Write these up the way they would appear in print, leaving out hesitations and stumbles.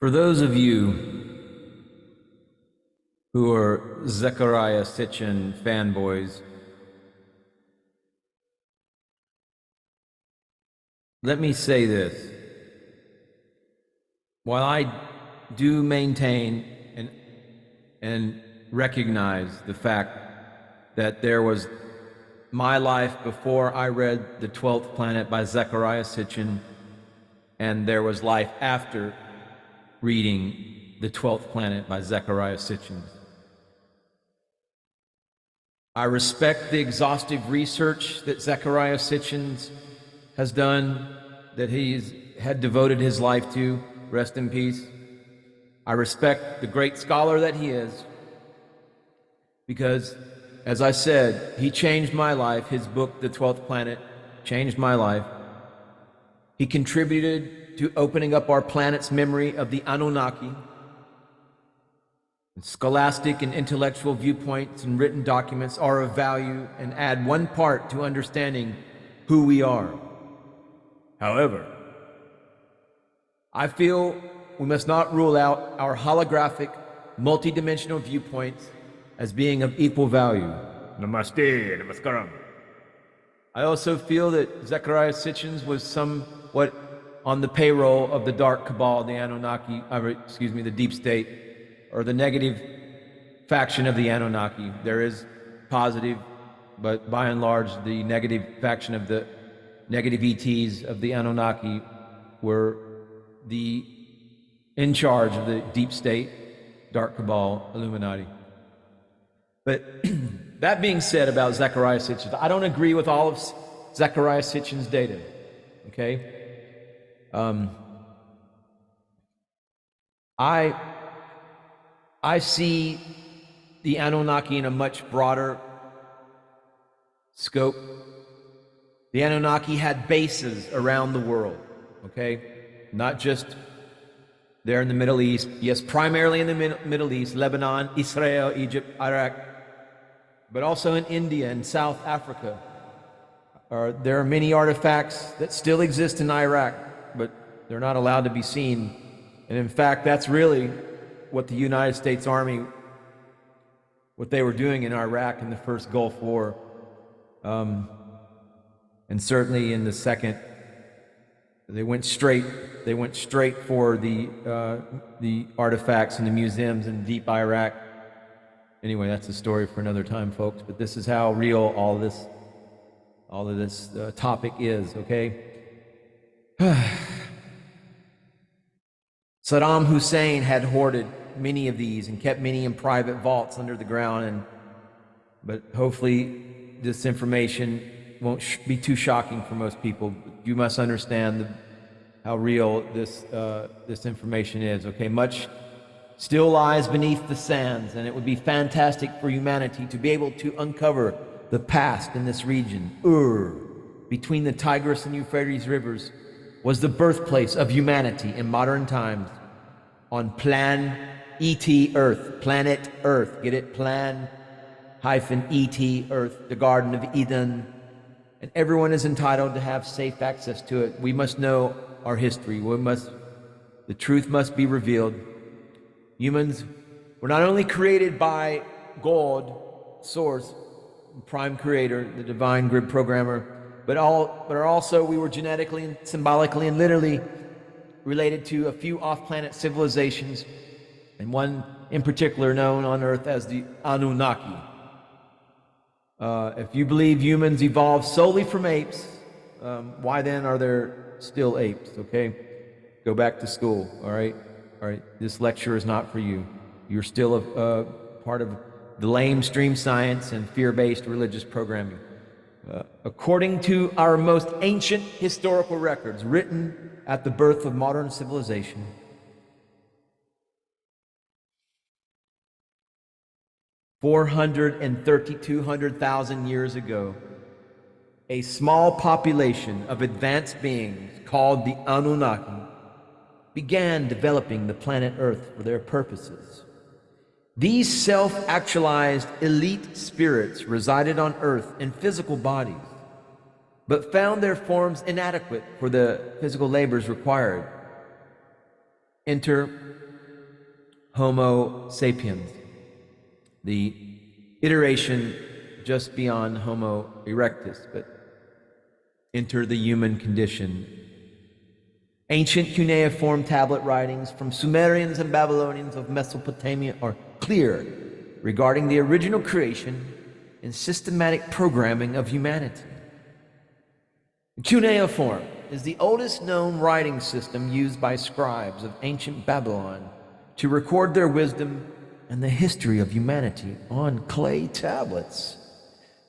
For those of you who are Zecharia Sitchin fanboys, let me say this. While I do maintain and recognize the fact that there was my life before I read The 12th Planet by Zecharia Sitchin, and there was life after reading The 12th Planet by Zecharia Sitchin. I respect the exhaustive research that Zecharia Sitchin has done, that he's had devoted his life to. Rest in peace. I respect the great scholar that he is, because, as I said, he changed my life. His book, The 12th Planet, changed my life. He contributed to opening up our planet's memory of the Anunnaki. Scholastic and intellectual viewpoints and written documents are of value and add one part to understanding who we are. However, I feel we must not rule out our holographic, multidimensional viewpoints as being of equal value. Namaste, namaskaram. I also feel that Zecharia Sitchin was somewhat on the payroll of the dark cabal, the Anunnaki, the deep state, or the negative faction of the Anunnaki. There is positive, but by and large, the negative faction of the negative ETs of the Anunnaki were in charge of the deep state, dark cabal, Illuminati. But that being said about Zecharia Sitchin, I don't agree with all of Zecharia Sitchin's data, okay? I see the Anunnaki in a much broader scope. The Anunnaki had bases around the world, okay? Not just there in the Middle East. Yes, primarily in the Middle East, Lebanon, Israel, Egypt, Iraq, but also in India and South Africa. There are many artifacts that still exist in Iraq, but they're not allowed to be seen. And in fact, that's really what the United States Army, what they were doing in Iraq in the first Gulf War, and certainly in the second. They went straight for the artifacts and the museums in deep Iraq. Anyway, that's a story for another time, folks. But this is how real all of this topic is. Okay. Saddam Hussein had hoarded many of these and kept many in private vaults under the ground. But hopefully, this information won't be too shocking for most people. You must understand how real this information is. Okay, much still lies beneath the sands, and it would be fantastic for humanity to be able to uncover the past in this region. Between the Tigris and Euphrates rivers, was the birthplace of humanity in modern times on planet Earth. Get it? Plan-ET Earth, the Garden of Eden. And everyone is entitled to have safe access to it. We must know our history. The truth must be revealed. Humans were not only created by God, Source, Prime Creator, the divine grid programmer, but we were genetically and symbolically and literally related to a few off-planet civilizations, and one in particular known on Earth as the Anunnaki. If you believe humans evolved solely from apes, why then are there still apes, okay? Go back to school, all right? All right, this lecture is not for you. You're still a part of the lamestream science and fear-based religious programming. According to our most ancient historical records written at the birth of modern civilization, $200,000 years ago, a small population of advanced beings called the Anunnaki began developing the planet Earth for their purposes. These self-actualized elite spirits resided on Earth in physical bodies, but found their forms inadequate for the physical labors required. Enter Homo sapiens, the iteration just beyond Homo erectus, but enter the human condition. Ancient cuneiform tablet writings from Sumerians and Babylonians of Mesopotamia are clear regarding the original creation and systematic programming of humanity. Cuneiform is the oldest known writing system used by scribes of ancient Babylon to record their wisdom and the history of humanity on clay tablets.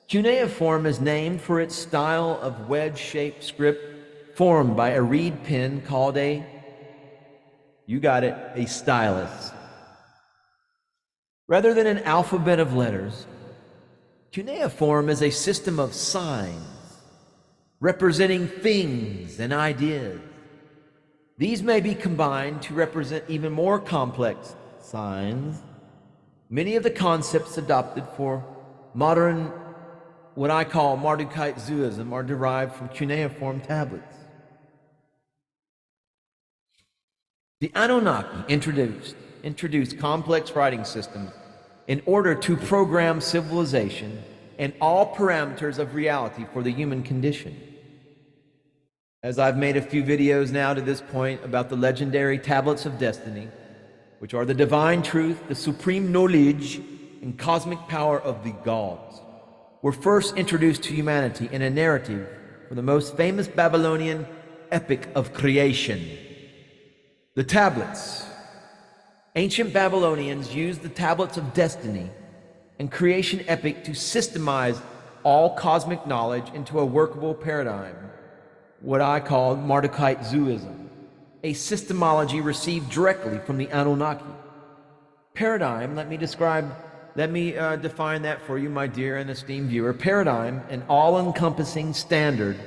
Cuneiform is named for its style of wedge-shaped script formed by a reed pen called a stylus. Rather than an alphabet of letters, cuneiform is a system of signs representing things and ideas. These may be combined to represent even more complex signs. Many of the concepts adopted for modern, what I call Mardukite-Zuism, are derived from cuneiform tablets. The Anunnaki introduced complex writing systems in order to program civilization and all parameters of reality for the human condition. As I've made a few videos now to this point about the legendary tablets of destiny, which are the divine truth, the supreme knowledge, and cosmic power of the gods, were first introduced to humanity in a narrative from the most famous Babylonian epic of creation, the tablets. Ancient Babylonians used the tablets of destiny and creation epic to systemize all cosmic knowledge into a workable paradigm, what I call Mardukite-Zuism, a systemology received directly from the Anunnaki. Paradigm, let me define that for you, my dear and esteemed viewer. Paradigm, an all-encompassing standard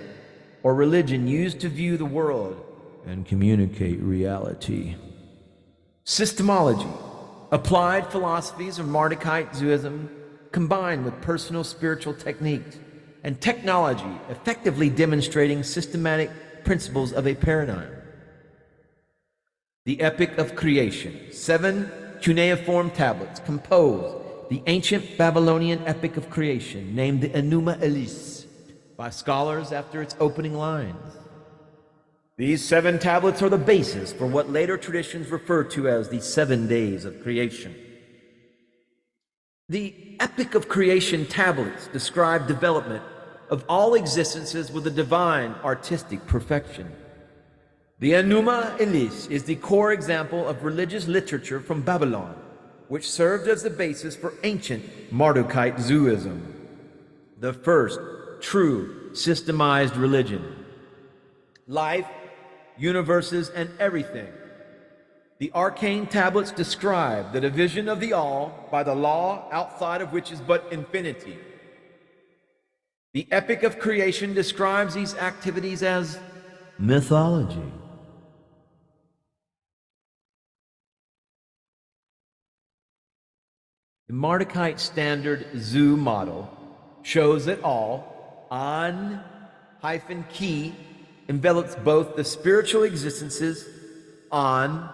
or religion used to view the world and communicate reality. Systemology, applied philosophies of Mardukite-Zuism combined with personal spiritual techniques and technology effectively demonstrating systematic principles of a paradigm. The Epic of Creation, 7 cuneiform tablets compose the ancient Babylonian Epic of Creation, named the Enuma Elish by scholars after its opening lines. These 7 tablets are the basis for what later traditions refer to as the 7 days of creation. The Epic of Creation tablets describe development of all existences with a divine artistic perfection. The Enuma Elish is the core example of religious literature from Babylon, which served as the basis for ancient Mardukite-Zuism, the first true systemized religion. Life, universes, and everything. The arcane tablets describe the division of the all by the law outside of which is but infinity. The Epic of Creation describes these activities as mythology. The Mardukite standard zoo model shows that all, An-Ki, envelops both the spiritual existences, An,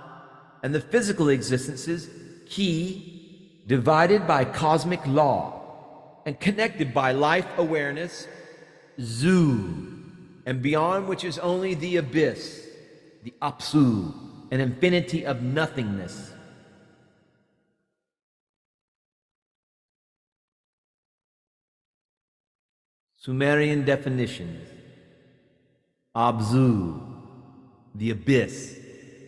and the physical existences, Ki, divided by cosmic law and connected by life awareness, Zu, and beyond which is only the abyss, the Apsu, an infinity of nothingness. Sumerian definitions. Abzu, the abyss,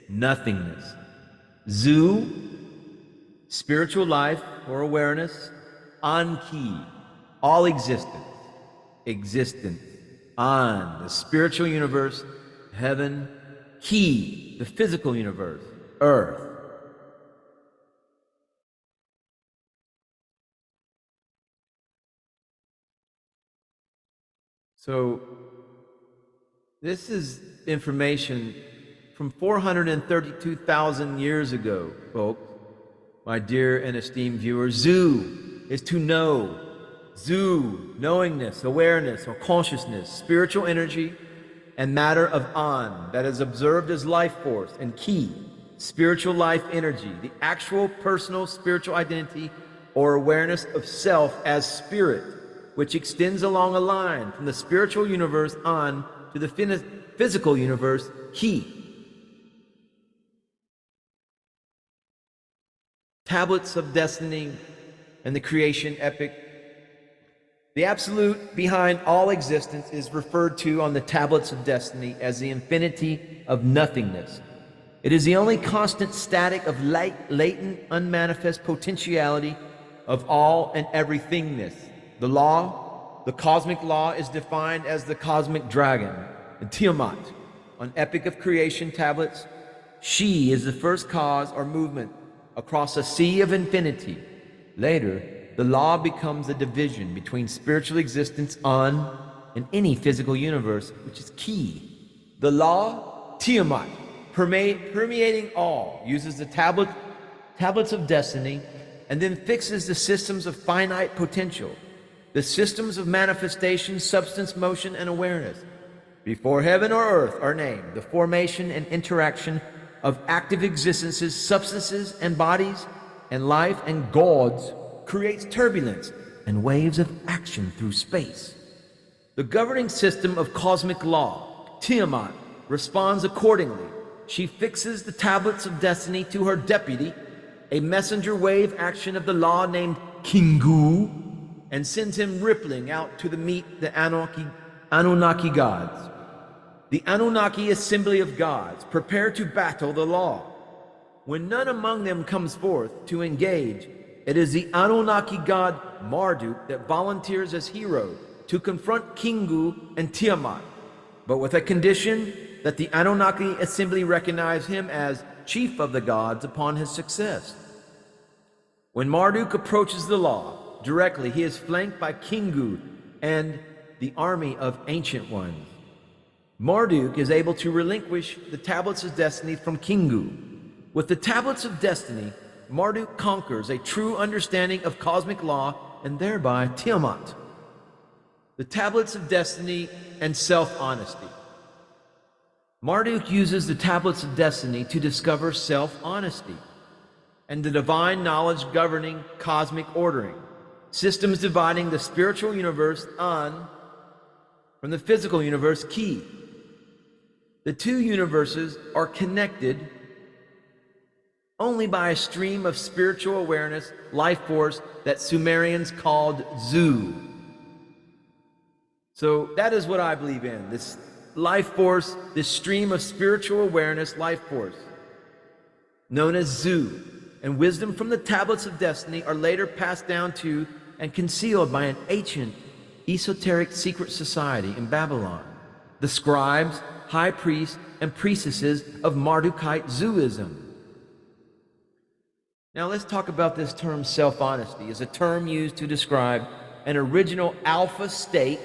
nothingness. Zu, spiritual life or awareness. Anki, all existence, existence. An, the spiritual universe, heaven. Ki, the physical universe, earth. So, this is information from 432,000 years ago, folks. My dear and esteemed viewers, Zu is to know. Zu, knowingness, awareness, or consciousness, spiritual energy, and matter of An, that is observed as life force, and Ki, spiritual life energy, the actual personal spiritual identity or awareness of self as spirit, which extends along a line from the spiritual universe on to the physical universe, ki. Tablets of destiny and the creation epic. The absolute behind all existence is referred to on the tablets of destiny as the infinity of nothingness. It is the only constant static of latent, unmanifest potentiality of all and everythingness. The law, the cosmic law, is defined as the cosmic dragon, the Tiamat. On Epic of Creation tablets, she is the first cause or movement across a sea of infinity. Later, the law becomes a division between spiritual existence on and any physical universe, which is key. The law, Tiamat, permeating all, uses the tablets of destiny and then fixes the systems of finite potential, the systems of manifestation, substance, motion, and awareness. Before heaven or earth are named, the formation and interaction of active existences, substances, and bodies, and life and gods creates turbulence and waves of action through space. The governing system of cosmic law, Tiamat, responds accordingly. She fixes the tablets of destiny to her deputy, a messenger wave action of the law named Kingu, and sends him rippling out to meet the Anunnaki gods. The Anunnaki assembly of gods prepare to battle the law. When none among them comes forth to engage, it is the Anunnaki god Marduk that volunteers as hero to confront Kingu and Tiamat, but with a condition that the Anunnaki assembly recognize him as chief of the gods upon his success. When Marduk approaches the law directly, he is flanked by Kingu and the army of ancient ones. Marduk is able to relinquish the tablets of destiny from Kingu. With the tablets of destiny, Marduk conquers a true understanding of cosmic law and thereby Tiamat. The tablets of destiny and self-honesty. Marduk uses the tablets of destiny to discover self-honesty and the divine knowledge governing cosmic ordering, systems dividing the spiritual universe on from the physical universe, ki. The two universes are connected only by a stream of spiritual awareness, life force, that Sumerians called Zu. So that is what I believe in, this life force, this stream of spiritual awareness, life force, known as Zu. And wisdom from the tablets of destiny are later passed down to and concealed by an ancient, esoteric secret society in Babylon, the scribes, high priests, and priestesses of Mardukite Zuism. Now let's talk about this term self-honesty. It's a term used to describe an original alpha state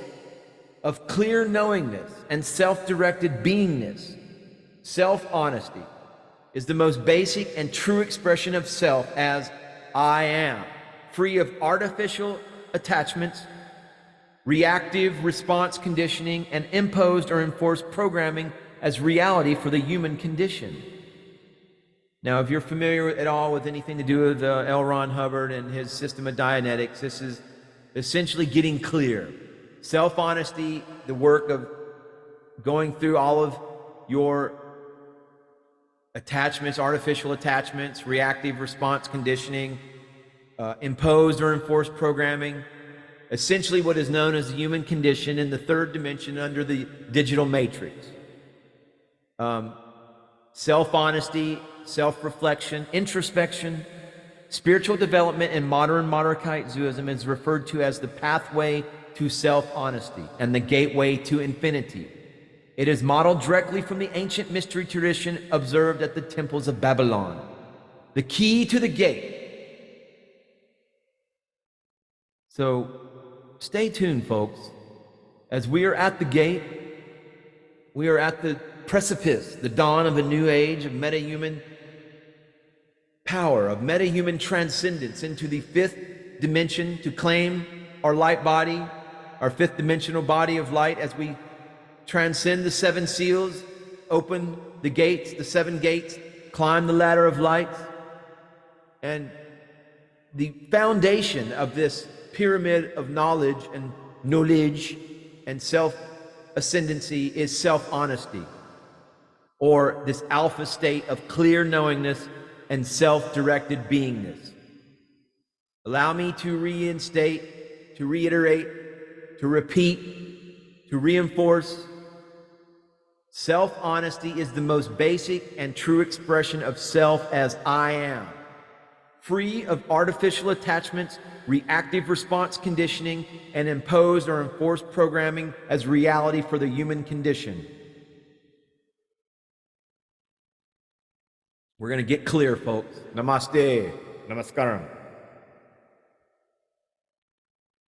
of clear knowingness and self-directed beingness. Self-honesty is the most basic and true expression of self as I am, free of artificial attachments, reactive response conditioning, and imposed or enforced programming as reality for the human condition. Now, if you're familiar at all with anything to do with L. Ron Hubbard and his system of Dianetics, this is essentially getting clear. Self-honesty, the work of going through all of your attachments, artificial attachments, reactive response conditioning, imposed or enforced programming, essentially what is known as the human condition in the third dimension under the digital matrix. Self-honesty, self-reflection, introspection, spiritual development in modern Mardukite Zuism is referred to as the pathway to self-honesty and the gateway to infinity. It is modeled directly from the ancient mystery tradition observed at the temples of Babylon. The key to the gate. So stay tuned, folks. As we are at the gate, we are at the precipice, the dawn of a new age of meta-human power, of meta-human transcendence into the fifth dimension to claim our light body, our fifth dimensional body of light as we transcend the seven seals, open the gates, the seven gates climb the ladder of light. And the foundation of this pyramid of knowledge and self-ascendancy is self-honesty, or this alpha state of clear knowingness and self-directed beingness. Allow me to reinstate, to reiterate, to repeat, to reinforce. Self-honesty is the most basic and true expression of self as I am, free of artificial attachments, reactive response conditioning, and imposed or enforced programming as reality for the human condition. We're going to get clear, folks. Namaste. Namaskaram.